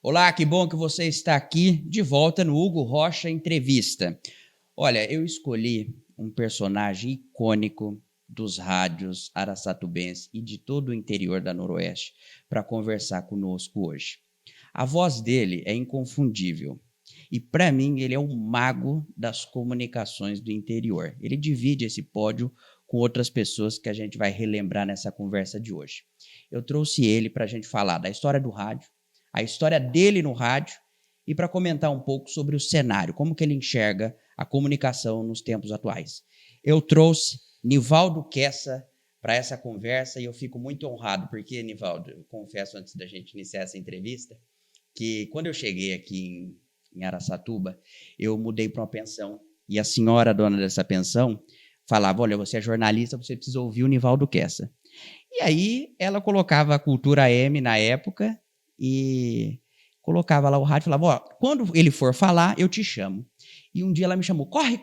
Olá, que bom que você está aqui de volta no Hugo Rocha Entrevista. Olha, eu escolhi um personagem icônico dos rádios araçatubenses e de todo o interior da Noroeste para conversar conosco hoje. A voz dele é inconfundível e, para mim, ele é o mago das comunicações do interior. Ele divide esse pódio com outras pessoas que a gente vai relembrar nessa conversa de hoje. Eu trouxe ele para a gente falar da história do rádio, a história dele no rádio e para comentar um pouco sobre o cenário, como que ele enxerga a comunicação nos tempos atuais. Eu trouxe Nivaldo Quessa para essa conversa e eu fico muito honrado, porque, Nivaldo, eu confesso antes da gente iniciar essa entrevista, que quando eu cheguei aqui em Araçatuba, eu mudei para uma pensão e a senhora dona dessa pensão falava, olha, você é jornalista, você precisa ouvir o Nivaldo Quessa. E aí ela colocava a Cultura AM na época e colocava lá o rádio e falava, ó, quando ele for falar, eu te chamo. E um dia ela me chamou, corre,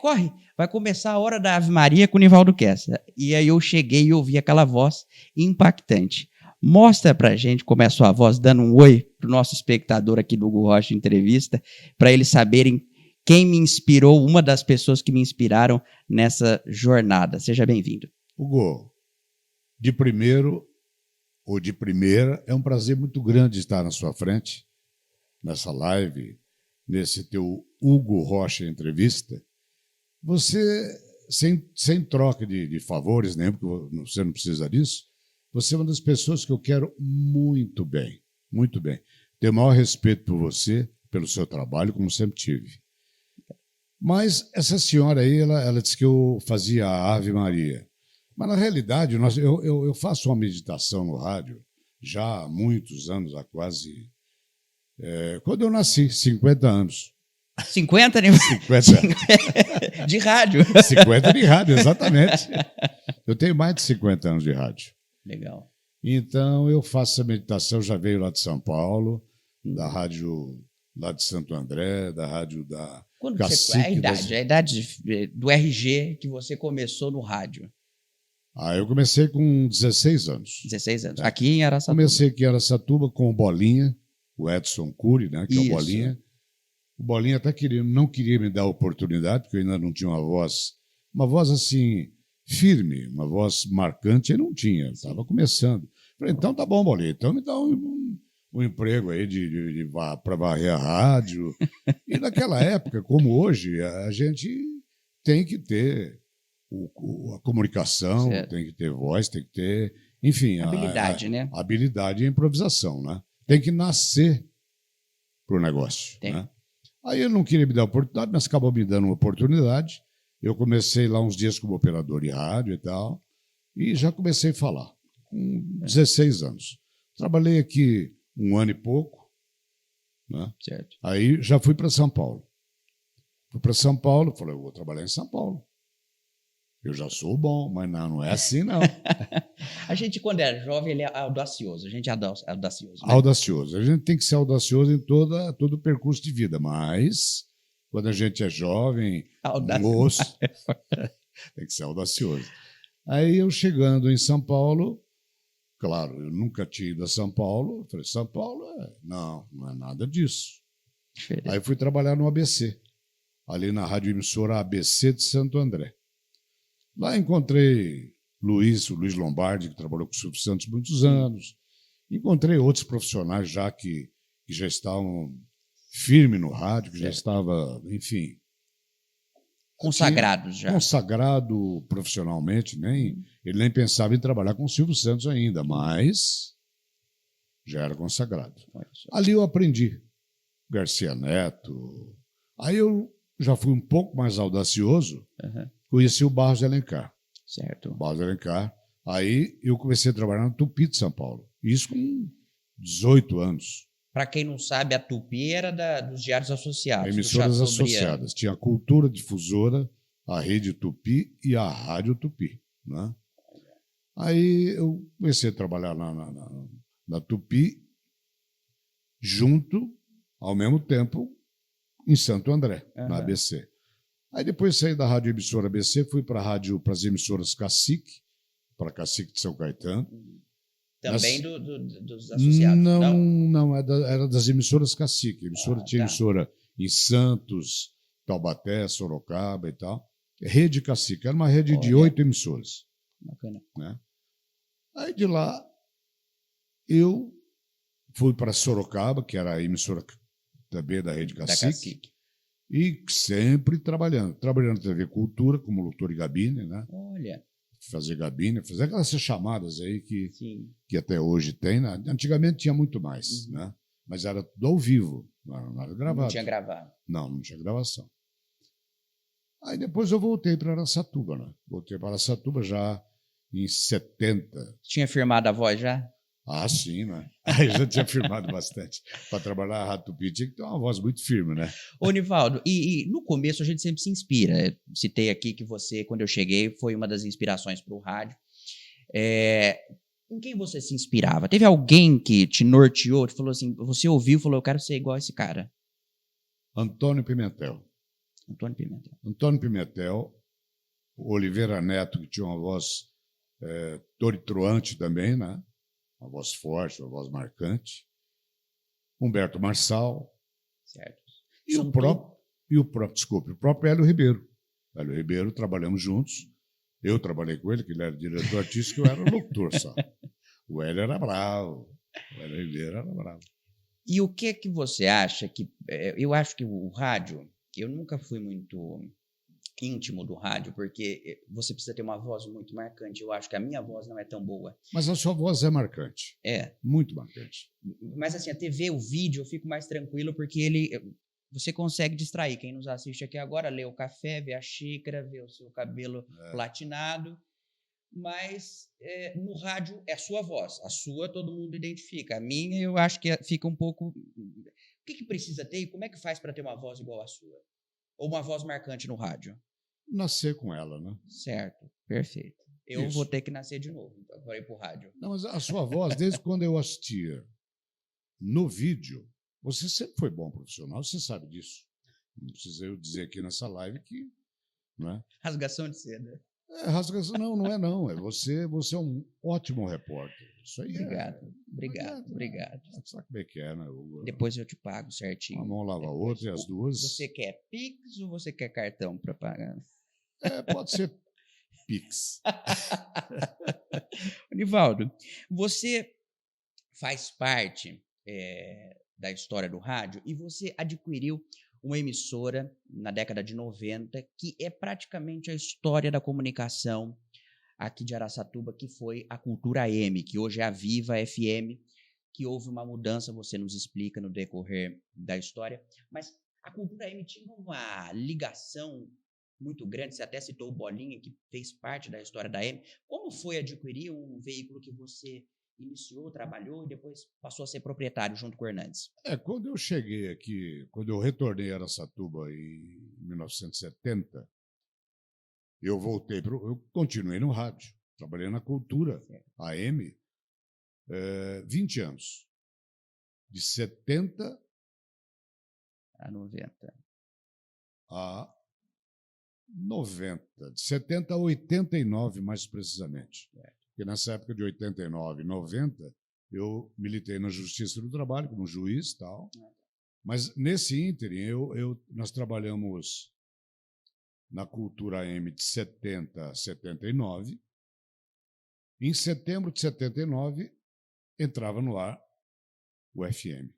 vai começar a Hora da Ave Maria com o Nivaldo Quessa. E aí eu cheguei e ouvi aquela voz impactante. Mostra pra gente como é a sua voz, dando um oi pro nosso espectador aqui do Hugo Rocha Entrevista, para eles saberem quem me inspirou, uma das pessoas que me inspiraram nessa jornada. Seja bem-vindo. Hugo, de primeiro ou de primeira, é um prazer muito grande estar na sua frente, nessa live, nesse teu Hugo Rocha Entrevista. Você, sem troca de favores, nem porque você não precisa disso, você é uma das pessoas que eu quero muito bem, muito bem. Tenho o maior respeito por você, pelo seu trabalho, como sempre tive. Mas essa senhora aí, ela disse que eu fazia a Ave Maria. Mas, na realidade, eu faço uma meditação no rádio já há muitos anos, há quase... quando eu nasci, 50 anos. 50, né? 50. De rádio. 50 de rádio, exatamente. Eu tenho mais de 50 anos de rádio. Legal. Então, eu faço essa meditação, já veio lá de São Paulo, da rádio lá de Santo André, da rádio da... Quando você... A idade do RG que você começou no rádio. Eu comecei com 16 anos. 16 anos. Aqui em Araçatuba. Comecei aqui em Araçatuba com o Bolinha, o Edson Cury, né, que é o Bolinha. O Bolinha até não queria me dar a oportunidade, porque eu ainda não tinha uma voz assim, firme, uma voz marcante, eu não tinha, estava começando. Falei, então tá bom, Bolinha, então me dá um emprego aí para varrer a rádio. E naquela época, como hoje, a gente tem que ter a comunicação, certo. Tem que ter voz, tem que ter, enfim... Habilidade, né? Habilidade e improvisação, né? Tem que nascer para o negócio, né? Aí ele não queria me dar oportunidade, mas acabou me dando uma oportunidade. Eu comecei lá uns dias como operador de rádio e tal, e já comecei a falar, com 16 anos. Trabalhei aqui 1 ano e pouco, né? Certo. Aí já fui para São Paulo. Fui para São Paulo, falei, eu vou trabalhar em São Paulo. Eu já sou bom, mas não é assim, não. A gente, quando é jovem, ele é audacioso. A gente é audacioso. Né? Audacioso. A gente tem que ser audacioso em todo o percurso de vida, mas quando a gente é jovem, moço, tem que ser audacioso. Aí eu chegando em São Paulo, claro, eu nunca tinha ido a São Paulo, falei, São Paulo, não é nada disso. Diferente. Aí fui trabalhar no ABC, ali na rádio emissora ABC de Santo André. Lá encontrei Luiz Lombardi, que trabalhou com o Silvio Santos muitos anos. Encontrei outros profissionais já que já estavam firmes no rádio, que já estava, enfim... Consagrados já. Consagrado profissionalmente, ele nem pensava em trabalhar com o Silvio Santos ainda, mas já era consagrado. Ali eu aprendi. Garcia Neto. Aí eu já fui um pouco mais audacioso, conheci o Barros de Alencar. Certo. Barros de Alencar. Aí eu comecei a trabalhar na Tupi de São Paulo. Isso com 18 anos. Para quem não sabe, a Tupi era dos Diários Associados. Emissoras associadas. Tinha a Cultura Difusora, a Rede Tupi e a Rádio Tupi. Né? Aí eu comecei a trabalhar na Tupi, junto, ao mesmo tempo, em Santo André, na ABC. Aí depois saí da rádio emissora ABC, fui para as emissoras Cacique, para Cacique de São Caetano. Também dos associados? Não, era das emissoras Cacique. Tinha Tá. emissora em Santos, Taubaté, Sorocaba e tal. Rede Cacique, era uma rede de Olha. 8 emissoras. Bacana. Né? Aí de lá, eu fui para Sorocaba, que era a emissora também da Rede Da Cacique, Cacique. e sempre trabalhando na TV Cultura, como locutor de gabine, né? Olha. Fazer gabine, fazer aquelas chamadas aí Sim. que até hoje tem. Né? Antigamente tinha muito mais, né? Mas era tudo ao vivo, não era gravado. Não tinha gravado. Não tinha gravação. Aí depois eu voltei para Araçatuba, né? Voltei para Araçatuba já em 70. Tinha firmado a voz já? Ah, sim, né? Aí já tinha firmado bastante. Para trabalhar a Rádio Tupi tinha que ter uma voz muito firme, né? Ô, Nivaldo, e no começo a gente sempre se inspira. Eu citei aqui que você, quando eu cheguei, foi uma das inspirações para o rádio. Em quem você se inspirava? Teve alguém que te norteou, te falou assim, você ouviu e falou, eu quero ser igual a esse cara? Antônio Pimentel. Antônio Pimentel. Antônio Pimentel, Oliveira Neto, que tinha uma voz toritroante também, né? Uma voz forte, uma voz marcante. Humberto Marçal. Certo. E o próprio Hélio Ribeiro. Hélio Ribeiro, trabalhamos juntos. Eu trabalhei com ele, que ele era diretor artístico, eu era locutor só. O Hélio era bravo. O Hélio Ribeiro era bravo. E o que você acha que... Eu acho que o rádio, eu nunca fui muito íntimo do rádio, porque você precisa ter uma voz muito marcante. Eu acho que a minha voz não é tão boa. Mas a sua voz é marcante. É. Muito marcante. Mas assim, a TV, o vídeo, eu fico mais tranquilo, porque você consegue distrair. Quem nos assiste aqui agora, lê o café, vê a xícara, vê o seu cabelo platinado. Mas no rádio é a sua voz. A sua todo mundo identifica. A minha eu acho que fica um pouco... O que precisa ter e como é que faz para ter uma voz igual à sua? Ou uma voz marcante no rádio? Nascer com ela, né? Certo, perfeito. Eu Isso. vou ter que nascer de novo, então, para ir para o rádio. Não, mas a sua voz, desde quando eu assistia no vídeo, você sempre foi bom profissional, você sabe disso. Não precisa eu dizer aqui nessa live que... Não é? Rasgação de seda. Rasgação, não é não. Você é um ótimo repórter. Isso aí Obrigado. Sabe como é que é, né? Depois eu te pago certinho. Uma mão lava a outra e as duas... Você quer Pix ou você quer cartão para pagar? Pode ser Pix. Nivaldo, você faz parte da história do rádio e você adquiriu uma emissora na década de 90 que é praticamente a história da comunicação aqui de Araçatuba, que foi a Cultura AM, que hoje é a Viva FM, que houve uma mudança, você nos explica no decorrer da história, mas a Cultura AM tinha uma ligação muito grande, você até citou o Bolinha, que fez parte da história da AM. Como foi adquirir um veículo que você iniciou, trabalhou e depois passou a ser proprietário junto com o Hernandes? Quando eu cheguei aqui, quando eu retornei a Araçatuba em 1970, eu continuei no rádio, trabalhei na Cultura AM 20 anos. De 70 a 90. A 90. De 70 a 89, mais precisamente. Porque nessa época de 89 e 90, eu militei na Justiça do Trabalho como juiz e tal. Mas nesse ínterim, nós trabalhamos na Cultura AM de 70 a 79. Em setembro de 79, entrava no ar o FM.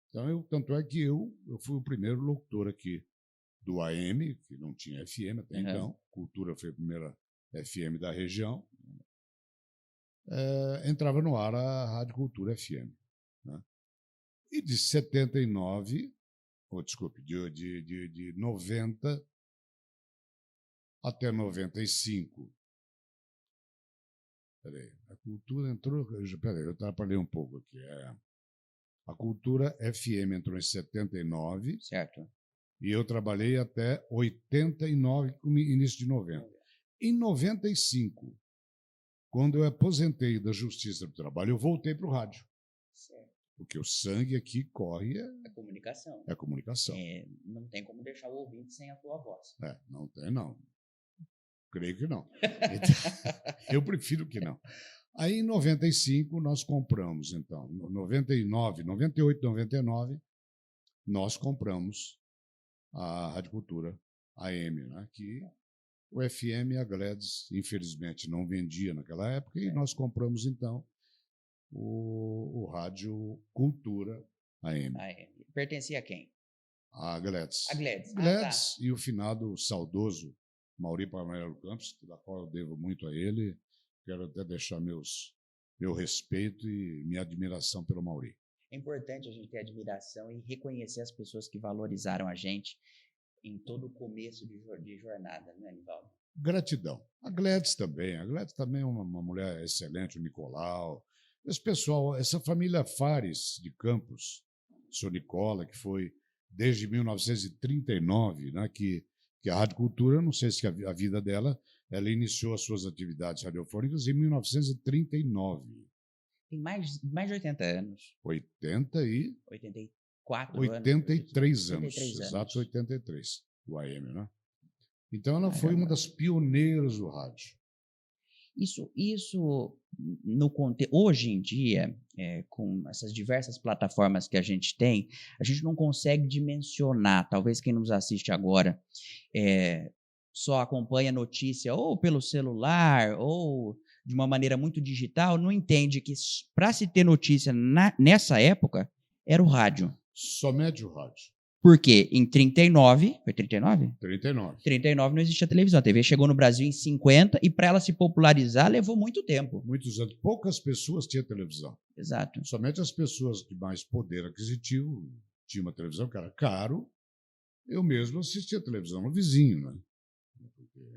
Então, tanto é que eu fui o primeiro locutor aqui do AM, que não tinha FM até então. Cultura foi a primeira FM da região. Entrava no ar a Rádio Cultura FM. Né? E de 79, de 90 até 95. Peraí, a Cultura entrou... Peraí, eu atrapalhei um pouco aqui. A Cultura FM entrou em 79. Certo. E eu trabalhei até 89, início de 90. Em 95, quando eu aposentei da Justiça do Trabalho, eu voltei para o rádio. Certo. Porque o sangue aqui corre é comunicação. É comunicação. Não tem como deixar o ouvinte sem a tua voz. Não tem, não. Creio que não. Então, eu prefiro que não. Aí, em 95, nós compramos, então, 99, 98, 99, nós compramos a Rádio Cultura AM, né? Que o FM, a Gladys, infelizmente, não vendia naquela época, e nós compramos, então, o Rádio Cultura AM. Pertencia a quem? A Gladys. A Gladys. Gladys e o finado saudoso Mauri Parmelo Campos, da qual eu devo muito a ele. Quero até deixar meu respeito e minha admiração pelo Mauri. É importante a gente ter admiração e reconhecer as pessoas que valorizaram a gente em todo o começo de jornada, né, Nivaldo? Gratidão. A Gladys também. A Gladys também é uma mulher excelente, o Nicolau. Esse pessoal, essa família Fares de Campos, o senhor Nicola, que foi desde 1939, né, que a Rádio Cultura, não sei se a vida dela, ela iniciou as suas atividades radiofônicas em 1939. Tem mais de 80 anos. 84 83 anos. Exatos 83, o AM, né? Então ela Caramba. foi uma das pioneiras do rádio. Isso no hoje em dia, com essas diversas plataformas que a gente tem, a gente não consegue dimensionar. Talvez quem nos assiste agora só acompanha a notícia ou pelo celular ou de uma maneira muito digital, não entende que para se ter notícia nessa época era o rádio. Somente o rádio. Porque em 39, foi 39? 39. 39 não existia televisão. A TV chegou no Brasil em 50 e para ela se popularizar levou muito tempo. Muitos anos. Poucas pessoas tinham televisão. Exato. Somente as pessoas de mais poder aquisitivo tinham uma televisão que era caro. Eu mesmo assistia televisão no vizinho, né?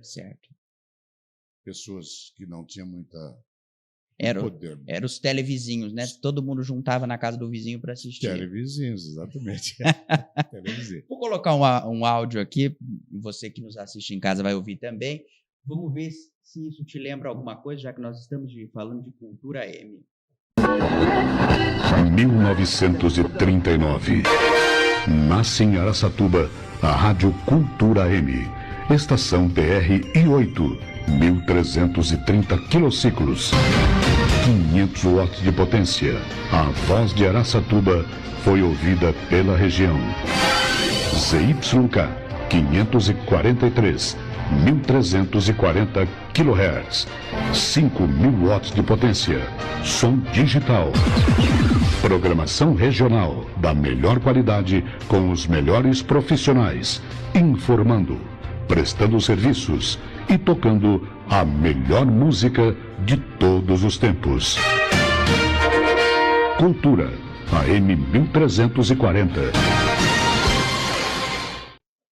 Certo. Pessoas que não tinham muita poder. Eram os televizinhos, né? Todo mundo juntava na casa do vizinho para assistir. Televizinhos, exatamente. Televizinho. Vou colocar um áudio aqui, você que nos assiste em casa vai ouvir também. Vamos ver se isso te lembra alguma coisa, já que nós estamos falando de cultura M. 1939. Nasce em Araçatuba a Rádio Cultura M. Estação TR-I8. 1.330 quilociclos, 500 watts de potência. A voz de Araçatuba foi ouvida pela região. ZYK 543, 1.340 kHz, 5.000 watts de potência. Som digital. Programação regional da melhor qualidade com os melhores profissionais, informando, prestando serviços e tocando a melhor música de todos os tempos. Cultura, AM 1340.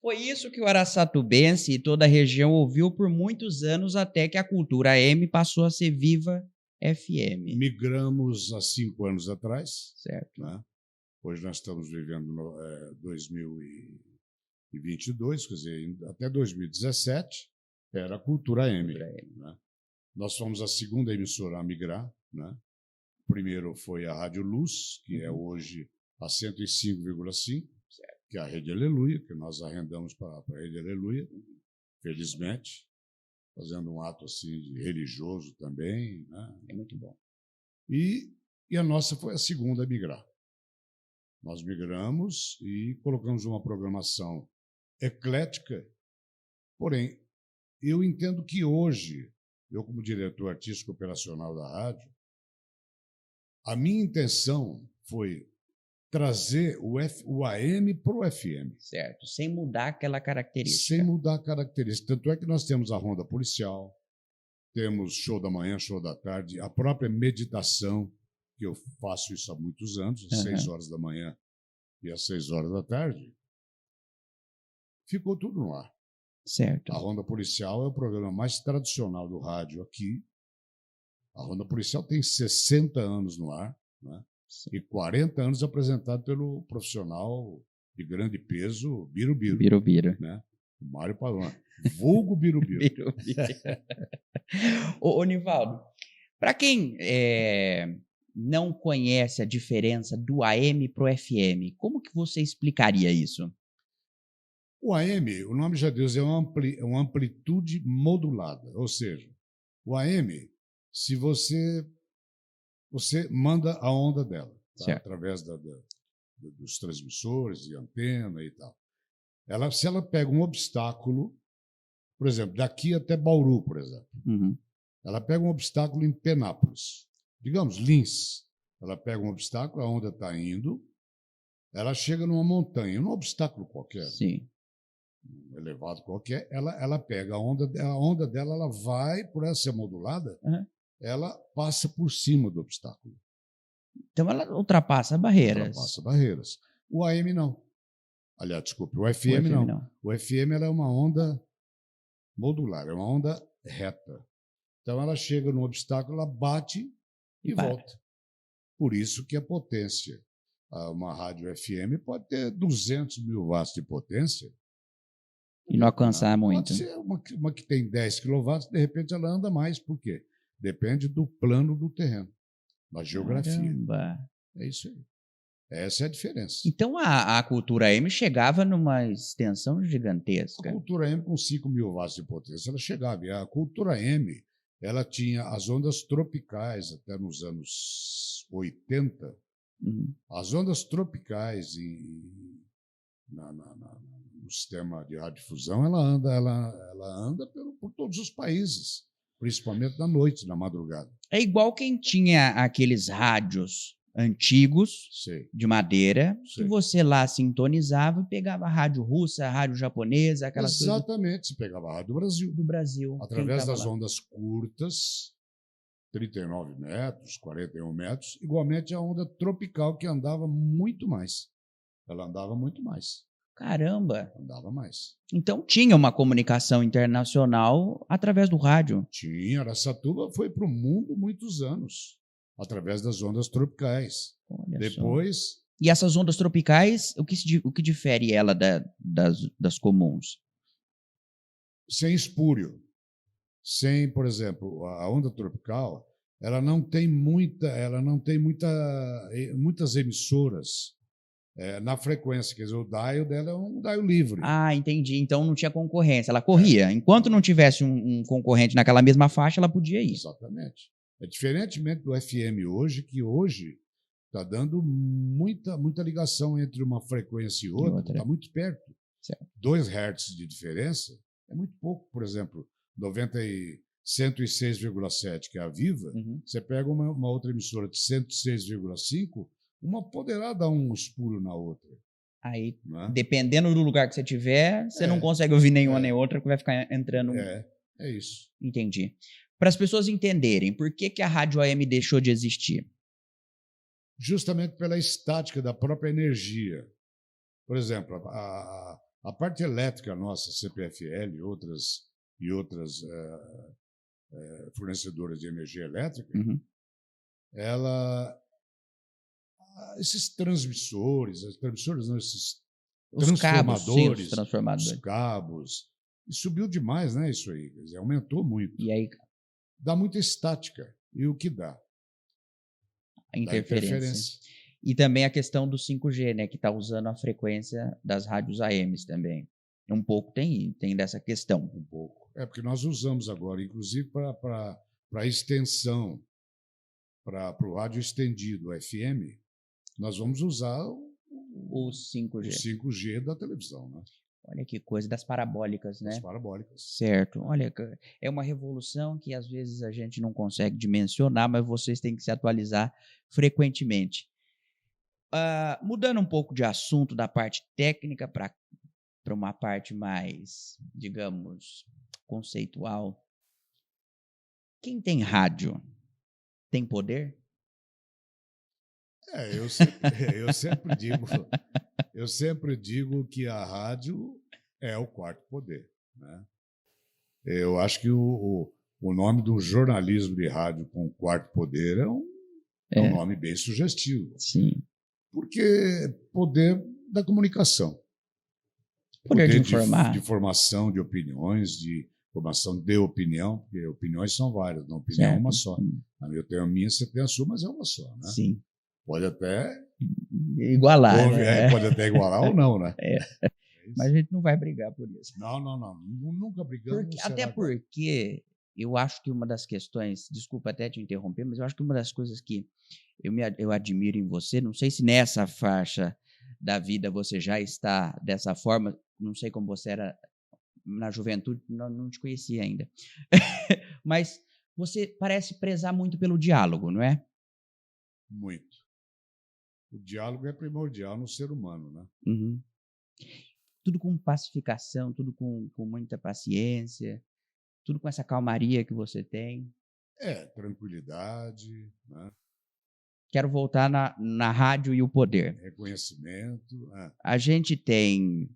Foi isso que o araçatubense e toda a região ouviu por muitos anos, até que a Cultura M passou a ser Viva FM. Migramos há 5 anos atrás. Certo. Né? Hoje nós estamos vivendo 2022, quer dizer, até 2017 era a Cultura M. Né? Nós fomos a segunda emissora a migrar. Né? Primeiro foi a Rádio Luz, que é hoje a 105,5, que é a Rede Aleluia, que nós arrendamos para a Rede Aleluia, felizmente, fazendo um ato assim religioso também. Né? É muito bom. E a nossa foi a segunda a migrar. Nós migramos e colocamos uma programação eclética, porém, eu entendo que hoje, eu como diretor artístico operacional da rádio, a minha intenção foi trazer o AM para o FM. Certo, sem mudar aquela característica. Sem mudar a característica. Tanto é que nós temos a ronda policial, temos show da manhã, show da tarde, a própria meditação, que eu faço isso há muitos anos, às 6 horas da manhã e às 6 horas da tarde. Ficou tudo no ar. Certo. A Ronda Policial é o programa mais tradicional do rádio aqui. A Ronda Policial tem 60 anos no ar, né? E 40 anos apresentado pelo profissional de grande peso, Birubiru. Birubiru. Né? Mário Paloma. Vulgo Birubiru. Ô, Nivaldo, para quem não conhece a diferença do AM para o FM, como que você explicaria isso? O AM, o nome já diz, é uma amplitude modulada. Ou seja, o AM, se você você manda a onda dela, tá? Certo. Através dos transmissores e antena e tal. Se ela pega um obstáculo, por exemplo, daqui até Bauru, por exemplo, Uhum. ela pega um obstáculo em Penápolis, digamos, Lins. Ela pega um obstáculo, a onda está indo, ela chega numa montanha, num obstáculo qualquer, Sim. um elevado qualquer, ela pega a onda dela, ela vai, por ela ser modulada, Uhum. ela passa por cima do obstáculo. Então ela ultrapassa barreiras. Ultrapassa barreiras. O AM não. Aliás, desculpe, o O FM não. não. O FM ela é uma onda modular, é uma onda reta. Então ela chega no obstáculo, ela bate e para. volta. Por isso que a potência, uma rádio FM pode ter 200 mil watts de potência. E não alcançar muito. Pode ser uma que tem 10 quilowatts, de repente ela anda mais. Por quê? Depende do plano do terreno, da geografia. Caramba. É isso aí. Essa é a diferença. Então a cultura M chegava numa extensão gigantesca. A cultura M com 5 mil watts de potência, ela chegava. E a cultura M, ela tinha as ondas tropicais até nos anos 80. Uhum. As ondas tropicais no sistema de radiodifusão, ela anda por todos os países, principalmente na noite, na madrugada. É igual quem tinha aqueles rádios antigos, Sei. de madeira, Sei. que você lá sintonizava e pegava a rádio russa, a rádio japonesa, aquelas coisas Exatamente, você pegava a rádio do Brasil. do Brasil. Através Quem tava das lá? ondas curtas, 39 metros, 41 metros, igualmente a onda tropical, que andava muito mais. Ela andava muito mais. Caramba! Andava mais. Então tinha uma comunicação internacional através do rádio. Tinha, Araçatuba foi para o mundo muitos anos, através das ondas tropicais. Olha Depois, só. E essas ondas tropicais, o que difere ela das comuns? sem espúrio, sem, por exemplo, a onda tropical, ela não tem muitas emissoras na frequência, quer dizer, o dial dela é um dial livre. Ah, entendi. Então não tinha concorrência. Ela corria. Enquanto não tivesse um concorrente naquela mesma faixa, ela podia ir. Exatamente. É diferentemente do FM hoje, que hoje está dando muita ligação entre uma frequência e outra, está muito perto. Certo. 2 Hz de diferença é muito pouco. Por exemplo, 106,7, que é a Viva, você pega uma outra emissora de 106,5, uma poderá dar um espuro na outra. Aí, né? Dependendo do lugar que você tiver, você não consegue ouvir nenhuma nem outra, que vai ficar entrando. É isso. Entendi. Para as pessoas entenderem, por que a rádio AM deixou de existir? Justamente pela estática da própria energia. Por exemplo, a parte elétrica nossa, CPFL e outras fornecedoras de energia elétrica, esses transmissores não, esses transformadores, os cabos, e subiu demais, né, isso aí, quer dizer, aumentou muito. E aí dá muita estática. E o que dá? A interferência. E também a questão do 5G, né, que está usando a frequência das rádios AMs também. Um pouco tem dessa questão. Um pouco. É porque nós usamos agora, inclusive para a extensão, para o rádio estendido, o FM, nós vamos usar o 5G. O 5G da televisão, né? Olha que coisa, das parabólicas, né? Das parabólicas. Certo. Olha, é uma revolução que às vezes a gente não consegue dimensionar, mas vocês têm que se atualizar frequentemente. Mudando um pouco de assunto da parte técnica para uma parte mais, digamos, conceitual. Quem tem rádio tem poder? Eu sempre digo que a rádio é o quarto poder, né? Eu acho que o nome do jornalismo de rádio com quarto poder é um nome bem sugestivo. Sim. Porque poder da comunicação. Poder de informar. De formação de opiniões, de formação de opinião, porque opiniões são várias, não opinião é uma só. Eu tenho a minha, você tem a sua, mas é uma só, né? Sim. Pode até igualar. Né? Pode até igualar ou não, né? Mas a gente não vai brigar por isso. Não. Nunca brigamos. Até porque eu acho que uma das questões, desculpa até te interromper, mas eu acho que uma das coisas que eu admiro em você, não sei se nessa faixa da vida você já está dessa forma, não sei como você era na juventude, não te conhecia ainda, mas você parece prezar muito pelo diálogo, não é? Muito. O diálogo é primordial no ser humano, né? Uhum. Tudo com pacificação, tudo com muita paciência, tudo com essa calmaria que você tem. Tranquilidade, né? Quero voltar na rádio e o poder. Reconhecimento. A gente tem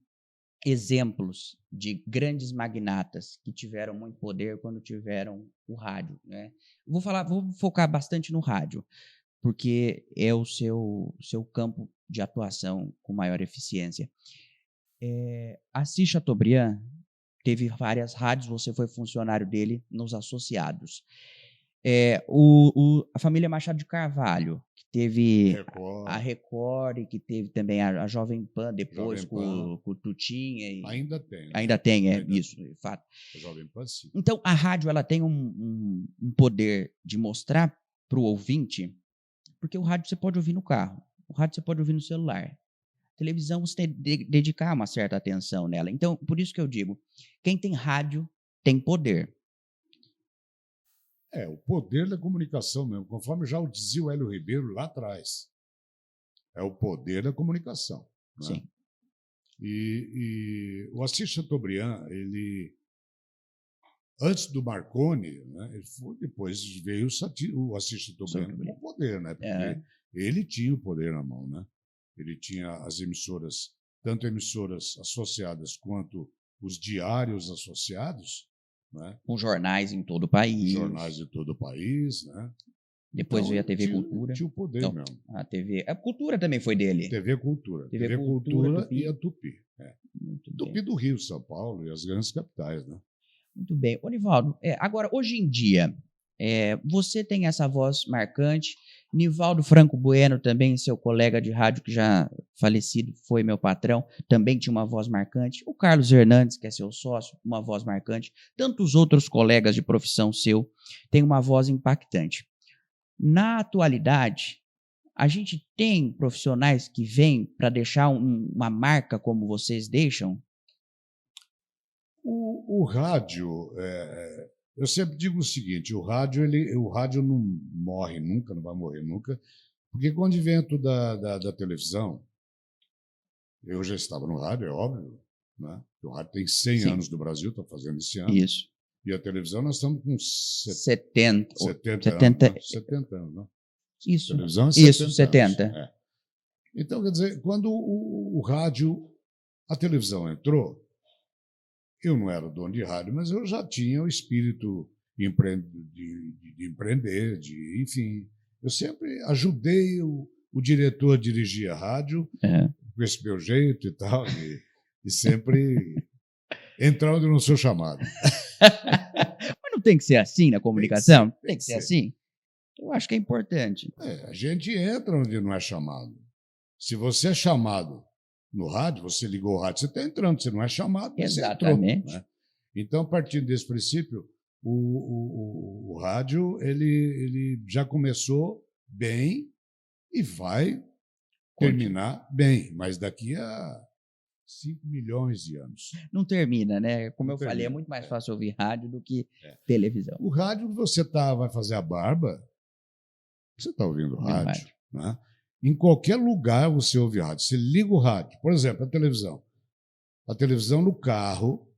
exemplos de grandes magnatas que tiveram muito poder quando tiveram o rádio, né? Vou focar bastante no rádio, porque é o seu campo de atuação com maior eficiência. Assis Chateaubriand teve várias rádios, você foi funcionário dele nos associados. A família Machado de Carvalho, que teve a Record, e que teve também a Jovem Pan, depois com o Tutinha. Ainda tem. Né? Ainda tem, isso, de fato. A Jovem Pan, sim. Então, a rádio ela tem um poder de mostrar para o ouvinte, porque o rádio você pode ouvir no carro, o rádio você pode ouvir no celular. Televisão você tem que dedicar uma certa atenção nela. Então, por isso que eu digo, quem tem rádio tem poder. O poder da comunicação mesmo, conforme já o dizia o Hélio Ribeiro lá atrás. É o poder da comunicação. Né? Sim. E o Assis Chateaubriand, ele, antes do Marconi, né, depois veio o Assis Chateaubriand com o poder, né? Porque ele tinha o poder na mão, né? Ele tinha as emissoras, tanto emissoras associadas quanto os diários associados, né? Com jornais em todo o país. Jornais de todo o país, né? Depois veio a TV Cultura. Tinha o poder mesmo. A Cultura também foi dele. TV Cultura. TV Cultura e a Tupi. Tupi do Rio, São Paulo e as grandes capitais, né? Muito bem. Ô, Nivaldo, agora, hoje em dia, você tem essa voz marcante. Nivaldo Franco Bueno, também seu colega de rádio, que já falecido, foi meu patrão, também tinha uma voz marcante. O Carlos Hernandes, que é seu sócio, uma voz marcante. Tantos outros colegas de profissão seu têm uma voz impactante. Na atualidade, a gente tem profissionais que vêm para deixar uma marca como vocês deixam? O rádio, eu sempre digo o seguinte, o rádio não morre nunca, não vai morrer nunca, porque com o advento da televisão, eu já estava no rádio, é óbvio, né? O rádio tem 100 anos no Brasil, está fazendo esse ano. Isso. E a televisão nós estamos com 70 anos, né? Isso. A televisão é 70. Então, quer dizer, quando o rádio, a televisão entrou, eu não era dono de rádio, mas eu já tinha o espírito de empreender, enfim. Eu sempre ajudei o diretor a dirigir a rádio, com esse meu jeito e tal, e sempre entrar onde eu não sou chamado. Mas não tem que ser assim na comunicação? Tem que ser assim? Eu acho que é importante. A gente entra onde não é chamado. Se você é chamado no rádio, você ligou o rádio, você está entrando. Se não é chamado, exatamente. Você entrou, né? Então, partindo desse princípio, o rádio ele já começou bem e vai terminar bem, mas daqui a 5 milhões de anos. Não termina, né? Como eu falei, é muito mais fácil ouvir rádio do que televisão. O rádio, você vai fazer a barba, você está ouvindo rádio, né? Em qualquer lugar você ouve rádio. Você liga o rádio, por exemplo, a televisão. A televisão no carro,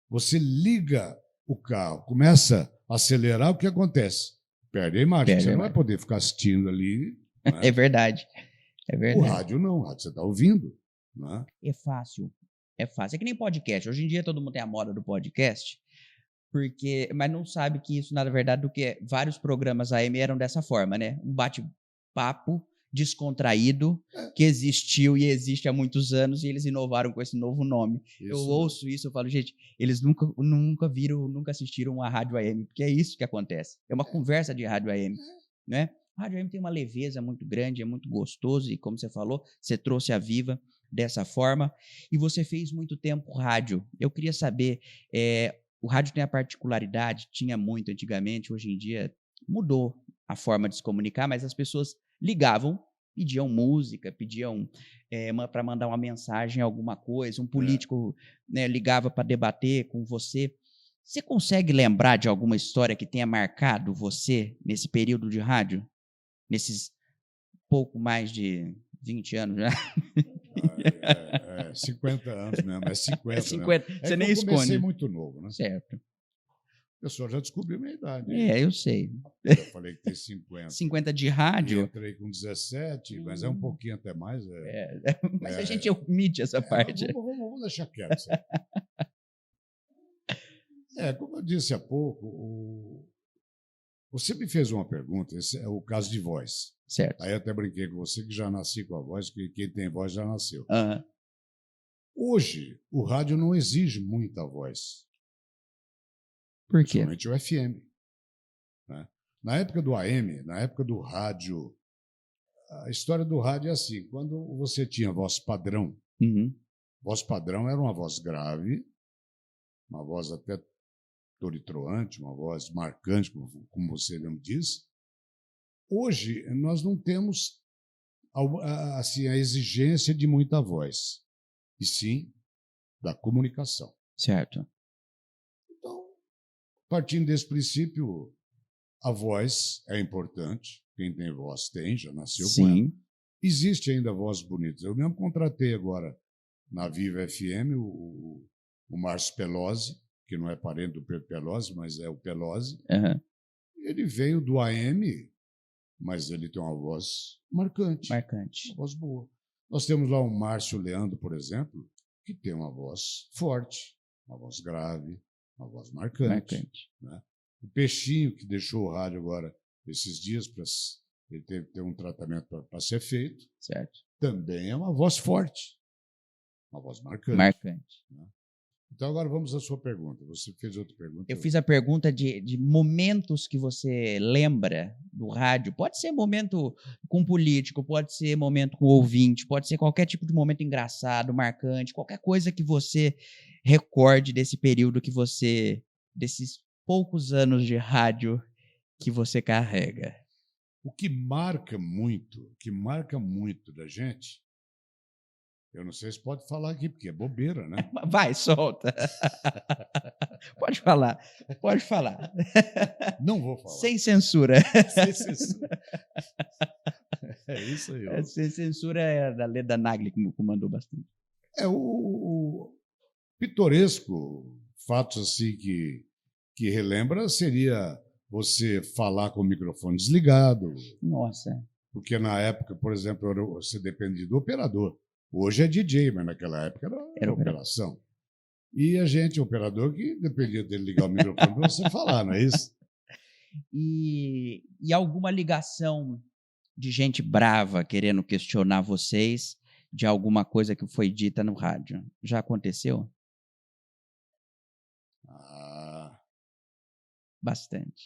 você liga o carro, começa a acelerar, o que acontece? Perde a imagem. Você não vai poder ficar assistindo ali. Né? É verdade. O rádio não, o rádio você está ouvindo. Né? É fácil. É que nem podcast. Hoje em dia todo mundo tem a moda do podcast, mas não sabe que isso, na verdade, do que vários programas AM eram dessa forma, né? Um bate-papo descontraído que existiu e existe há muitos anos e eles inovaram com esse novo nome. Isso. Eu ouço isso, eu falo, gente, eles nunca viram, nunca assistiram uma rádio AM, porque é isso que acontece. É uma conversa de rádio AM, né? A rádio AM tem uma leveza muito grande, é muito gostoso e, como você falou, você trouxe a Viva dessa forma e você fez muito tempo rádio. Eu queria saber, o rádio tem a particularidade, tinha muito antigamente, hoje em dia mudou a forma de se comunicar, mas as pessoas ligavam, pediam música, pediam para mandar uma mensagem, alguma coisa, um político ligava para debater com você. Você consegue lembrar de alguma história que tenha marcado você nesse período de rádio? Nesses pouco mais de 20 anos já? 50 anos mesmo, é 50. É 50, mesmo. você nem eu comecei esconde. muito novo, né? Certo. O pessoal já descobriu minha idade. Eu sei. Eu falei que tem 50. 50 de E rádio. entrei com 17, mas é um pouquinho até mais. Mas a gente omite essa parte. Vamos deixar quieto isso aí. Como eu disse há pouco, você me fez uma pergunta, esse é o caso de voz. Certo. Aí eu até brinquei com você que já nasci com a voz, que quem tem voz já nasceu. Uhum. Hoje, o rádio não exige muita voz. Por quê? Principalmente o FM. Né? Na época do AM, na época do rádio, a história do rádio é assim, quando você tinha voz padrão, voz padrão era uma voz grave, uma voz até toritroante, uma voz marcante, como você mesmo disse. Hoje, nós não temos assim, a exigência de muita voz, e sim da comunicação. Certo. Então, partindo desse princípio, a voz é importante. Quem tem voz tem, já nasceu com ela. Existe ainda voz bonita. Eu mesmo contratei agora na Viva FM o Márcio Pelosi, que não é parente do Pedro Pelosi, mas é o Pelosi. Uhum. Ele veio do AM, mas ele tem uma voz marcante. Uma voz boa. Nós temos lá o Márcio Leandro, por exemplo, que tem uma voz forte, uma voz grave, uma voz marcante. Né? O Peixinho, que deixou o rádio agora esses dias, ele teve que ter um tratamento para ser feito, certo. Também é uma voz forte, uma voz marcante. Né? Então, agora vamos à sua pergunta. Você fez outra pergunta. Eu fiz a pergunta de momentos que você lembra do rádio. Pode ser momento com político, pode ser momento com ouvinte, pode ser qualquer tipo de momento engraçado, marcante, qualquer coisa que você recorde desse período desses poucos anos de rádio que você carrega. O que marca muito da gente, eu não sei se pode falar aqui, porque é bobeira, né? Vai, solta. Pode falar. Não vou falar. Sem censura. Sem censura. É isso aí. Sem censura é da Leda Nagli, que comandou bastante. O pitoresco, fatos assim que relembra, seria você falar com o microfone desligado. Nossa. Porque na época, por exemplo, você dependia do operador. Hoje é DJ, mas naquela época era operação. E a gente, o operador, que dependia dele ligar o microfone para você falar, não é isso? E alguma ligação de gente brava querendo questionar vocês de alguma coisa que foi dita no rádio? Já aconteceu? Bastante.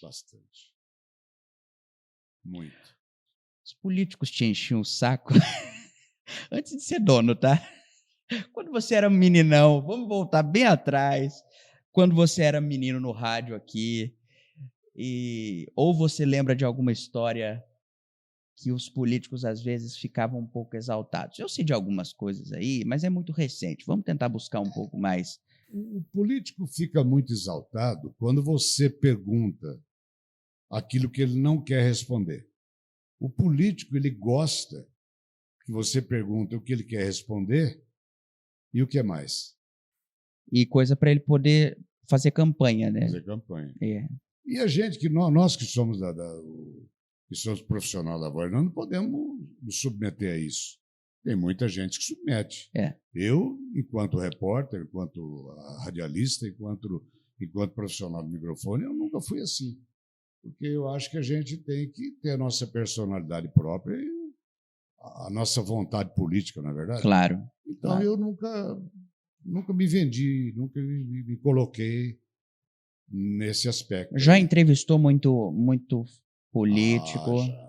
Muito. Os políticos te enchiam o saco antes de ser dono, tá? Quando você era meninão, vamos voltar bem atrás, quando você era menino no rádio aqui, ou você lembra de alguma história que os políticos às vezes ficavam um pouco exaltados? Eu sei de algumas coisas aí, mas é muito recente. Vamos tentar buscar um pouco mais. O político fica muito exaltado quando você pergunta aquilo que ele não quer responder. O político, ele gosta que você pergunta o que ele quer responder e o que mais. E coisa para ele poder fazer campanha, né? Fazer campanha. É. E a gente, nós que somos que somos profissionais da voz, nós não podemos nos submeter a isso. Tem muita gente que submete. Eu, enquanto repórter, enquanto radialista, enquanto profissional do microfone, eu nunca fui assim. Porque eu acho que a gente tem que ter a nossa personalidade própria e a nossa vontade política, não é verdade? Claro. Então, claro. Eu nunca me vendi, nunca me coloquei nesse aspecto. Já entrevistou muito político? Já.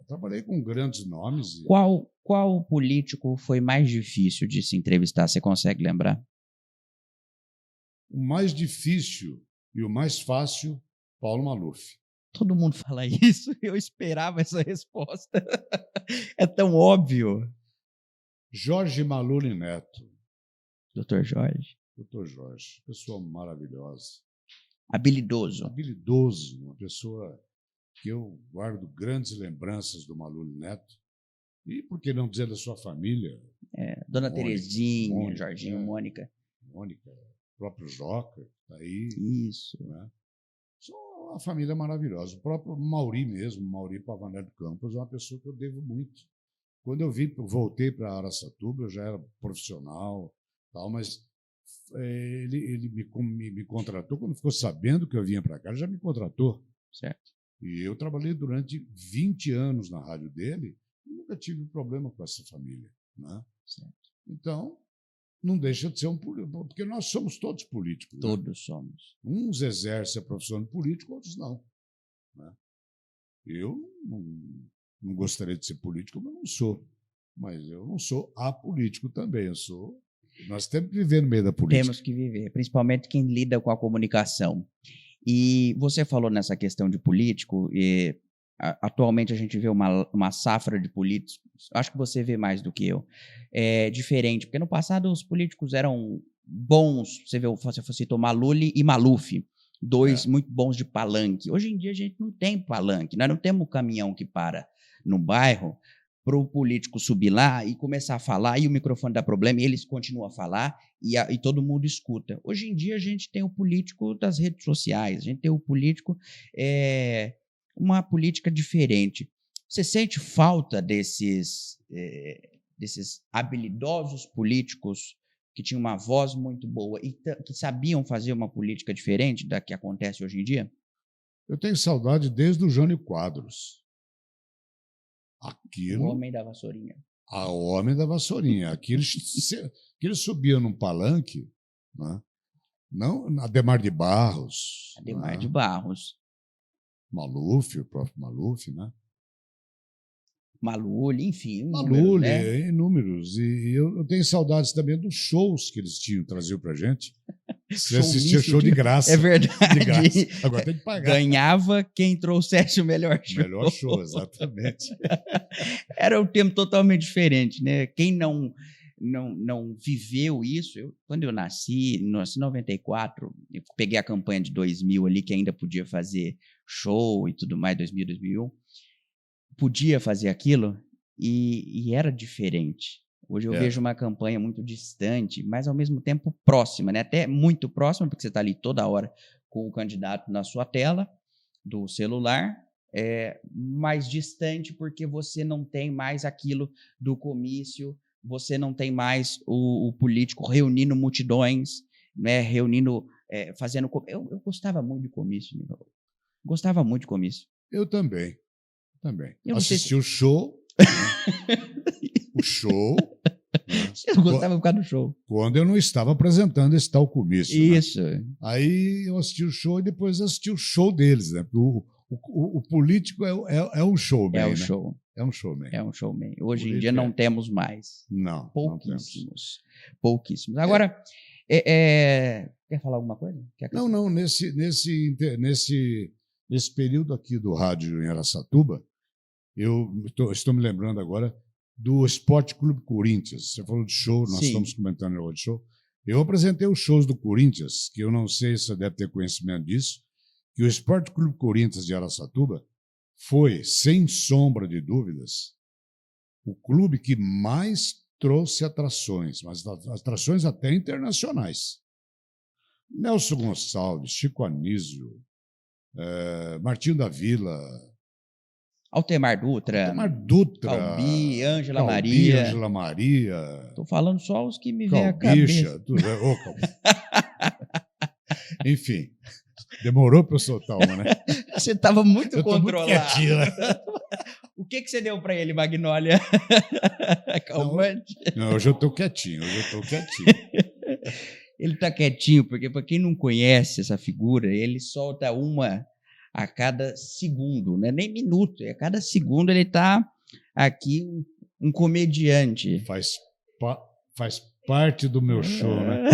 Trabalhei com grandes nomes. Qual político foi mais difícil de se entrevistar? Você consegue lembrar? O mais difícil E o mais fácil, Paulo Maluf. Todo mundo fala isso, eu esperava essa resposta. É tão óbvio. Jorge Maluf Neto. Doutor Jorge. Doutor Jorge, pessoa maravilhosa. Habilidoso. Habilidoso, uma pessoa que eu guardo grandes lembranças do Maluf Neto. E por que não dizer da sua família? Dona Mônica, Terezinha, Mônica, Jorginho, Mônica. Mônica, o próprio Joca, tá aí. Isso. Né? São uma família maravilhosa. O próprio Mauri mesmo, Mauri Pavanello Campos, é uma pessoa que eu devo muito. Quando eu voltei para Araçatuba, eu já era profissional, tal, mas ele me contratou, quando ficou sabendo que eu vinha para cá, ele já me contratou. Certo. E eu trabalhei durante 20 anos na rádio dele e nunca tive problema com essa família. Né? Certo. Então, não deixa de ser um político, porque nós somos todos políticos. Todos né? somos. Uns exercem a profissão de político, outros não. Né? Eu não gostaria de ser político, mas não sou. Mas eu não sou apolítico também. Nós temos que viver no meio da política. Temos que viver, principalmente quem lida com a comunicação. E você falou nessa questão de político, e atualmente a gente vê uma safra de políticos, acho que você vê mais do que eu, diferente, porque no passado os políticos eram bons, você citou Maluf e Maluf, dois muito bons de palanque. Hoje em dia a gente não tem palanque, nós não temos caminhão que para no bairro para o político subir lá e começar a falar, e o microfone dá problema, e eles continuam a falar, e todo mundo escuta. Hoje em dia, a gente tem o político das redes sociais, a gente tem o político, uma política diferente. Você sente falta desses habilidosos políticos que tinham uma voz muito boa e que sabiam fazer uma política diferente da que acontece hoje em dia? Eu tenho saudade desde o Jânio Quadros. O homem da vassourinha. O homem da vassourinha. Aquele subia num palanque, né? Não, Adhemar de Barros. Adhemar né? de Barros. Maluf, o próprio Maluf, né? Maluf, enfim. Maluf, né? Inúmeros. E eu tenho saudades também dos shows que eles traziam pra gente. Você assistia show de graça. É verdade. De graça. Agora tem que pagar. Ganhava quem trouxesse o melhor show. Melhor show, exatamente. Era um tempo totalmente diferente, né? Quem não viveu isso, quando eu nasci em 94, eu peguei a campanha de 2000 ali, que ainda podia fazer show e tudo mais, 2000, 2001, podia fazer aquilo e era diferente. Hoje eu vejo uma campanha muito distante, mas ao mesmo tempo próxima, né? Até muito próxima, porque você está ali toda hora com o candidato na sua tela do celular, mais distante porque você não tem mais aquilo do comício, você não tem mais o político reunindo multidões, né? Fazendo... Eu gostava muito de comício, né? Gostava muito de comício. Eu também. Assisti o show... Né? O show... Né? Eu gostava por causa do show. Quando eu não estava apresentando esse tal comício. Isso. Né? Aí eu assisti o show e depois assisti o show deles, né? O político é um showman. É um né? show. É um showman. É um showman. Hoje em dia não temos mais. Não. Pouquíssimos. Pouquíssimos. Agora, quer falar alguma coisa? Não. Nesse período aqui do rádio em Araçatuba, eu estou me lembrando agora do Esporte Clube Corinthians. Você falou de show, nós estamos comentando o de show. Eu apresentei os shows do Corinthians, que eu não sei se você deve ter conhecimento disso, que o Esporte Clube Corinthians de Araçatuba foi, sem sombra de dúvidas, o clube que mais trouxe atrações, mas atrações até internacionais. Nelson Gonçalves, Chico Anísio, Martinho da Vila... Altemar Dutra, Calbi, Ângela Maria. Estou falando só os que me vêm à cabeça. Enfim, demorou para eu soltar uma, né? Você estava muito controlado. Muito quietinho, né? O que você deu para ele, Magnólia? Calmante? Não, hoje eu estou quietinho. Ele está quietinho, porque para quem não conhece essa figura, ele solta uma a cada segundo, não é nem minuto, a cada segundo ele está aqui um comediante. Faz parte do meu show, né?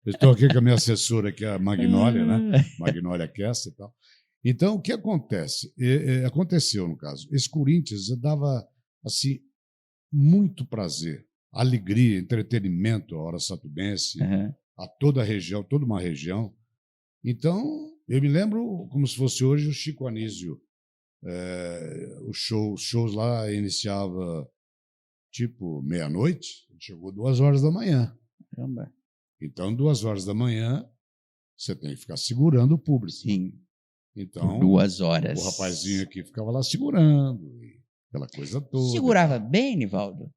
Eu estou aqui com a minha assessora, que é a Magnólia, né? Magnólia Kessa e tal. Então, o que acontece? Aconteceu, no caso. Esse Corinthians dava, assim, muito prazer, alegria, entretenimento à Araçatubense, a toda a região, toda uma região. Então, eu me lembro como se fosse hoje o Chico Anísio. Os shows lá iniciava tipo meia-noite, chegou 2h da manhã. Caramba. Então, 2h da manhã, você tem que ficar segurando o público. Sim. Então, 2 horas. o rapazinho aqui ficava lá segurando, aquela coisa toda. Segurava bem, Nivaldo?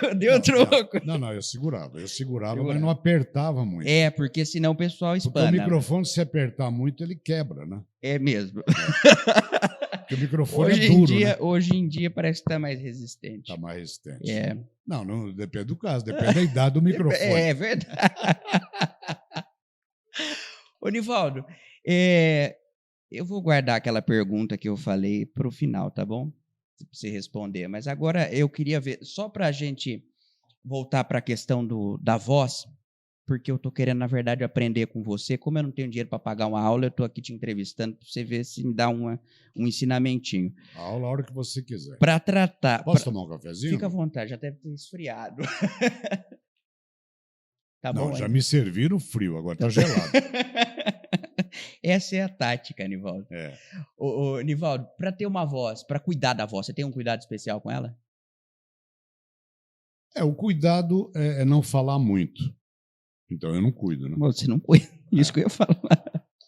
Eu dei o troco. Não, eu segurava, mas não apertava muito. Porque senão o pessoal espana. Porque o microfone, se apertar muito, ele quebra, né? É mesmo. Porque o microfone é duro, né? Hoje em dia parece que está mais resistente. Está mais resistente. Não, depende do caso, depende da idade do microfone. É verdade. Ô, Nivaldo, eu vou guardar aquela pergunta que eu falei para o final, tá bom? Para você responder. Mas agora eu queria ver, só para a gente voltar para a questão da voz, porque eu estou querendo, na verdade, aprender com você. Como eu não tenho dinheiro para pagar uma aula, eu estou aqui te entrevistando para você ver se me dá um ensinamentinho. A aula a hora que você quiser. Para tratar... Posso tomar um cafezinho? Fica à vontade, já deve ter esfriado. Tá não, bom, já me serviram frio, agora está gelado. Essa é a tática, Nivaldo. Ô, Nivaldo, para ter uma voz, para cuidar da voz, você tem um cuidado especial com ela? O cuidado é não falar muito. Então eu não cuido, né? Você não cuida, isso que eu ia falar.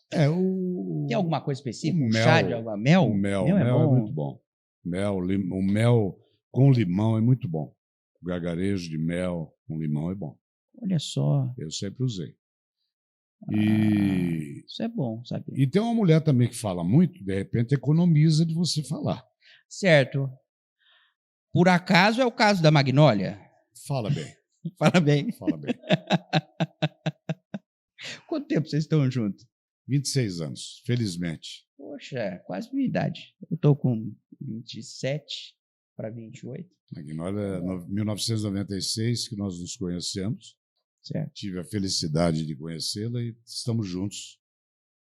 Tem alguma coisa específica? Um chá de água? Mel? O mel é muito bom. O mel com limão é muito bom. O gargarejo de mel com limão é bom. Olha só. Eu sempre usei. Isso é bom, sabe? E tem uma mulher também que fala muito, de repente economiza de você falar. Certo. Por acaso é o caso da Magnólia? Fala bem. Fala bem. Fala bem. Quanto tempo vocês estão juntos? 26 anos, felizmente. Poxa, quase minha idade. Eu estou com 27 para 28. Magnólia, 1996, que nós nos conhecemos. Certo. Tive a felicidade de conhecê-la e estamos juntos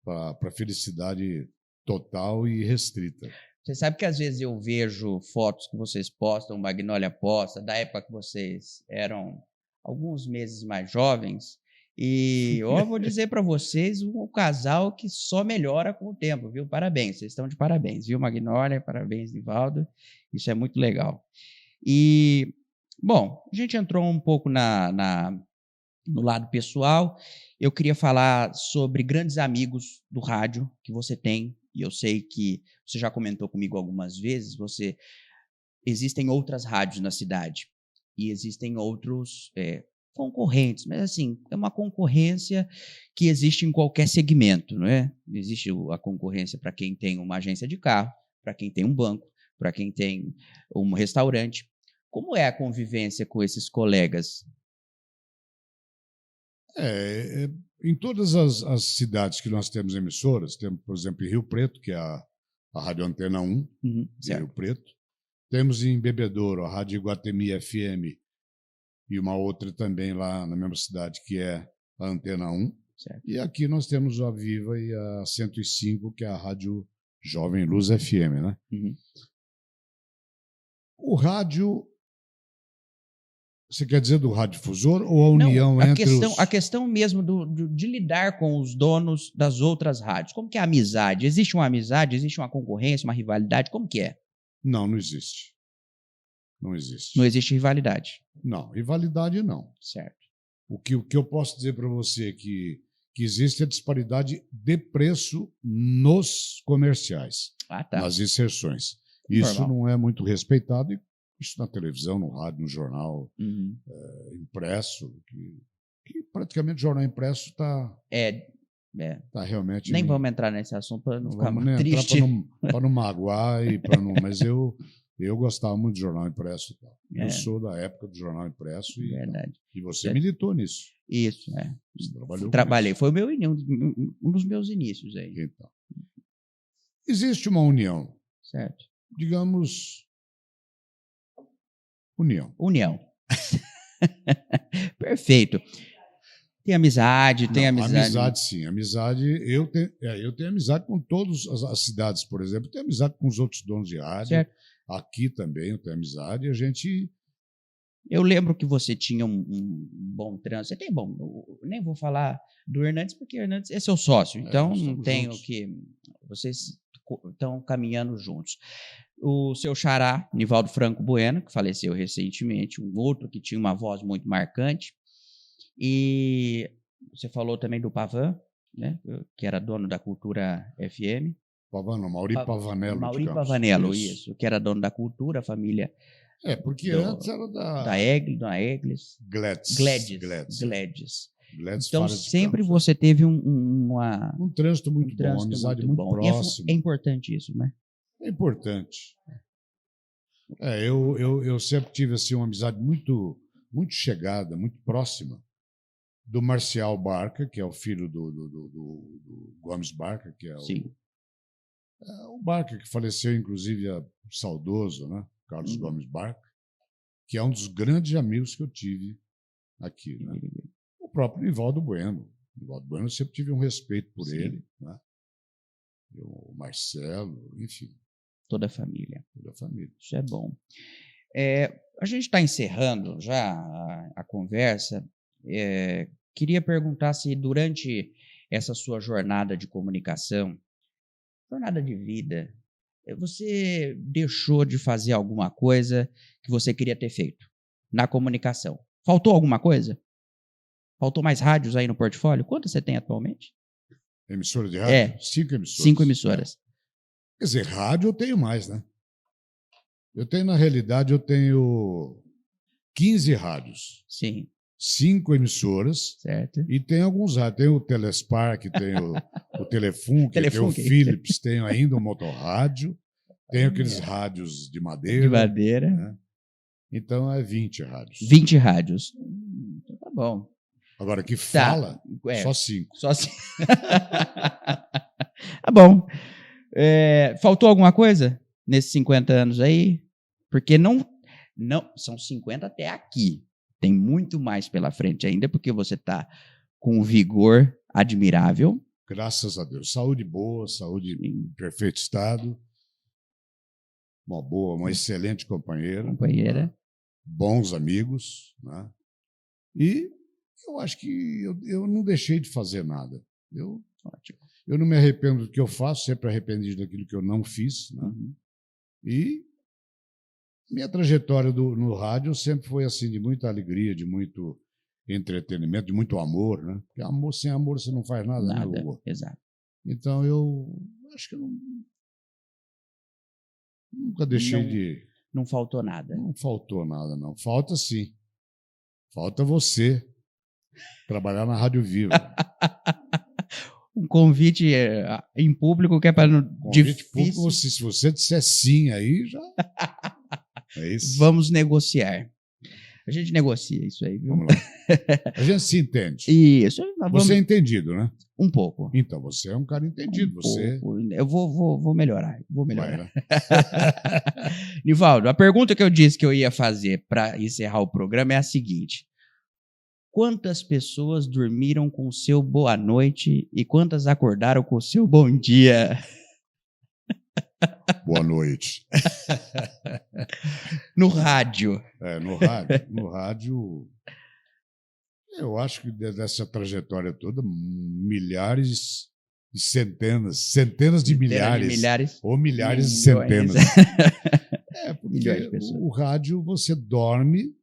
para a felicidade total e restrita. Você sabe que às vezes eu vejo fotos que vocês postam, Magnólia posta, da época que vocês eram alguns meses mais jovens, e eu vou dizer para vocês, um casal que só melhora com o tempo, viu? Parabéns, vocês estão de parabéns, viu, Magnólia? Parabéns, Nivaldo. Isso é muito legal. E, bom, a gente entrou um pouco no lado pessoal. Eu queria falar sobre grandes amigos do rádio que você tem, e eu sei que você já comentou comigo algumas vezes, existem outras rádios na cidade, e existem outros concorrentes, mas assim, é uma concorrência que existe em qualquer segmento, não é? Existe a concorrência para quem tem uma agência de carro, para quem tem um banco, para quem tem um restaurante. Como é a convivência com esses colegas? Em todas as cidades que nós temos emissoras, temos, por exemplo, em Rio Preto, que é a Rádio Antena 1, de Rio Preto. Temos em Bebedouro a Rádio Iguatemi FM e uma outra também lá na mesma cidade, que é a Antena 1. Certo. E aqui nós temos a Viva e a 105, que é a Rádio Jovem Luz FM, né? O rádio... Você quer dizer do radiodifusor ou a união entre os... A questão mesmo de lidar com os donos das outras rádios. Como que é a amizade? Existe uma amizade? Existe uma concorrência, uma rivalidade? Como que é? Não existe. Não existe. Não existe rivalidade? Não, rivalidade não. Certo. O que eu posso dizer para você é que existe a disparidade de preço nos comerciais, nas inserções. Isso normal. Não é muito respeitado. Isso na televisão, no rádio, no jornal impresso, que praticamente o jornal impresso está tá realmente... Nem vamos entrar nesse assunto para não ficar triste. Para não magoar, mas eu gostava muito do jornal impresso. Eu sou da época do jornal impresso e você militou nisso. Isso, Você trabalhei, foi um dos meus inícios aí. Então, existe uma união. Certo. Digamos... União. Perfeito. Tem amizade, tem Não, amizade. Amizade, sim. Amizade, eu tenho amizade com todas as cidades, por exemplo. Eu tenho amizade com os outros donos de rádio. Certo. Aqui também eu tenho amizade. E a gente... Eu lembro que você tinha um bom trânsito. Você tem bom. Eu nem vou falar do Hernandes, porque o Hernandes é seu sócio. Então, nós não estamos tenho juntos. que. Vocês estão caminhando juntos. O seu xará, Nivaldo Franco Bueno, que faleceu recentemente, um outro que tinha uma voz muito marcante. E você falou também do Pavan, né, que era dono da Cultura FM. Mauri Pavanello. Mauri digamos. Pavanello, isso, que era dono da Cultura, a família Porque do- antes era da Eglis. Gladys. Gladys. Gladys Então, Fares de sempre Campos. você teve uma, Um trânsito muito bom, trânsito uma amizade muito muito bom. E próxima. é importante isso, né? É importante. Eu sempre tive assim, uma amizade muito, muito chegada, muito próxima do Marcial Barca, que é o filho do Gomes Barca, que é Sim. o Barca, que faleceu, inclusive, saudoso, né? Carlos Gomes Barca, que é um dos grandes amigos que eu tive aqui. Né? O próprio Nivaldo Bueno. Nivaldo Bueno, eu sempre tive um respeito por Sim. ele. Né? O Marcelo, enfim, Toda a família. toda a família. Isso é bom. A gente está encerrando já a conversa. Queria perguntar se durante essa sua jornada de comunicação, jornada de vida, você deixou de fazer alguma coisa que você queria ter feito na comunicação? Faltou alguma coisa? Faltou mais rádios aí no portfólio? Quantas você tem atualmente? Emissora de rádio? 5 emissoras. 5 emissoras. Quer dizer, rádio eu tenho mais, né? Na realidade, eu tenho 15 rádios, Sim, 5 emissoras certo. e tem alguns rádios. Tem o Telespark, tem o Telefunken, tem o Telefunken. Philips, tenho ainda o Motorrádio, tenho aqueles rádios de madeira. De madeira. Né? Então, é 20 rádios. 20 rádios. Então tá bom. Agora, que fala, só 5. Só assim. Tá bom. Faltou alguma coisa nesses 50 anos aí? Porque não são 50 até aqui. Tem muito mais pela frente ainda, porque você está com um vigor admirável. Graças a Deus. Saúde boa, saúde em perfeito estado. Uma excelente companheira. Bons amigos. Né? E eu acho que eu não deixei de fazer nada. Ótimo. Eu não me arrependo do que eu faço, sempre arrependi daquilo que eu não fiz. Né? Uhum. E minha trajetória no rádio sempre foi assim, de muita alegria, de muito entretenimento, de muito amor. Né? Porque sem amor você não faz nada, né, Hugo? Exato. Então eu acho que eu nunca deixei de... Não faltou nada. Não faltou nada, não. Falta sim. Falta você trabalhar na Rádio Viva. Um convite em público que é para... Convite público, se você disser sim aí, já... É isso. Vamos negociar. A gente negocia isso aí, viu? Vamos lá. A gente se entende. Isso. Você é entendido, né? Um pouco. Então, você é um cara entendido. Você... Eu vou melhorar. Vai, né? Nivaldo, a pergunta que eu disse que eu ia fazer para encerrar o programa é a seguinte. Quantas pessoas dormiram com o seu boa noite e quantas acordaram com o seu bom dia? Boa noite. No rádio. No rádio, eu acho que dessa trajetória toda, milhares e centenas de milhares. Ou milhares e centenas. Porque o rádio você dorme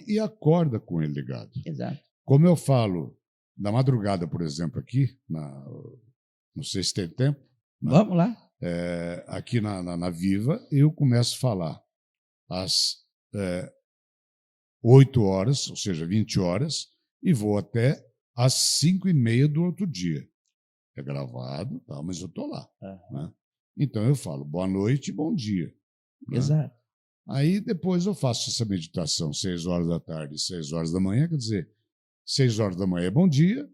e acorda com ele ligado. Exato. Como eu falo, na madrugada, por exemplo, aqui, não sei se tem tempo. Vamos lá. Aqui na Viva, eu começo a falar às 8 horas, ou seja, 20 horas, e vou até às 5:30 do outro dia. É gravado, tá, mas eu estou lá. Né? Então eu falo boa noite e bom dia. Né? Exato. Aí depois eu faço essa meditação 6 horas da tarde e 6 horas da manhã, quer dizer, 6 horas da manhã é bom dia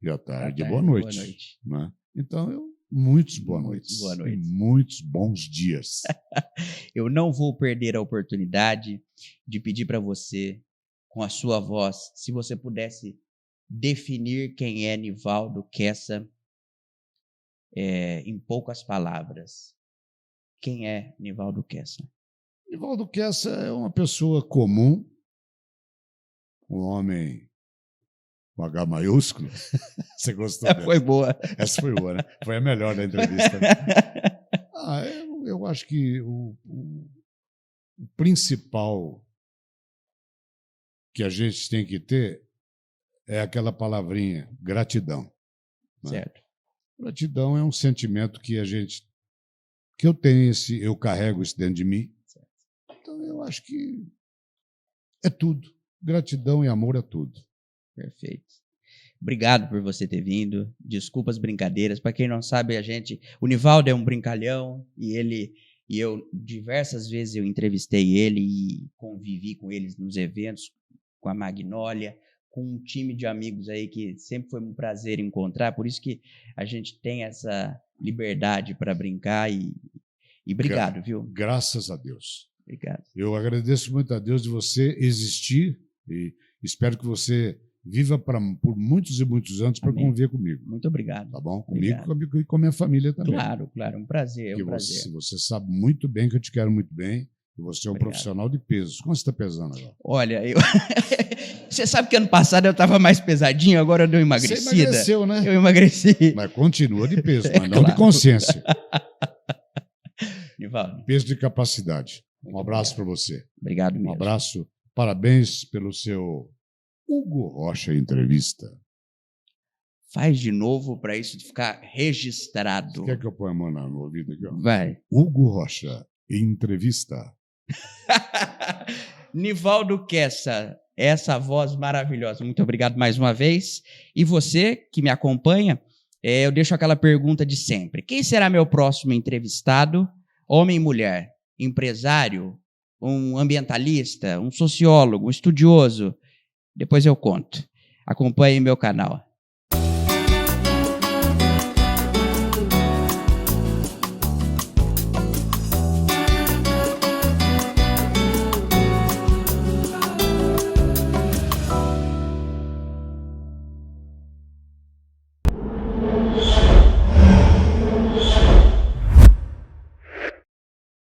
e à tarde é boa noite. Né? Então Muitos boa noites. Boa noite. E muitos bons dias. Eu não vou perder a oportunidade de pedir para você, com a sua voz, se você pudesse definir quem é Nivaldo Kessa em poucas palavras. Quem é Nivaldo Kessa? Nivaldo Kessa é uma pessoa comum, um homem com H maiúsculo. Você gostou dessa? Foi boa. Essa foi boa, né? Foi a melhor da entrevista. Eu acho que o principal que a gente tem que ter é aquela palavrinha, gratidão. Né? Certo. Gratidão é um sentimento que eu tenho eu carrego isso dentro de mim. Certo. Então eu acho que é tudo. Gratidão e amor é tudo. Perfeito. Obrigado por você ter vindo. Desculpa as brincadeiras. Para quem não sabe, o Nivaldo é um brincalhão e eu diversas vezes eu entrevistei ele e convivi com eles nos eventos, com a Magnólia, com um time de amigos aí que sempre foi um prazer encontrar. Por isso que a gente tem essa liberdade para brincar e obrigado, viu? Graças a Deus. Obrigado. Eu agradeço muito a Deus de você existir e espero que você viva por muitos e muitos anos para conviver comigo. Muito obrigado. Tá bom? Obrigado. Comigo e com a minha família também. Claro, um prazer. Você sabe muito bem que eu te quero muito bem e você é um profissional de peso. Quanto você está pesando agora? Olha, você sabe que ano passado eu estava mais pesadinho, agora eu dei uma emagrecida. Você emagreceu, né? Eu emagreci. Mas continua de peso, mas não de consciência. Nivaldo. Peso de capacidade. Um abraço para você. Obrigado mesmo. Um abraço. Parabéns pelo seu Hugo Rocha Entrevista. Faz de novo para isso ficar registrado. Você quer que eu ponha a mão no ouvido aqui? Ó? Vai. Hugo Rocha Entrevista. Nivaldo Kessa, essa voz maravilhosa. Muito obrigado mais uma vez. E você que me acompanha, eu deixo aquela pergunta de sempre. Quem será meu próximo entrevistado? Homem e mulher? Empresário? Um ambientalista? Um sociólogo? Um estudioso? Depois eu conto. Acompanhe meu canal.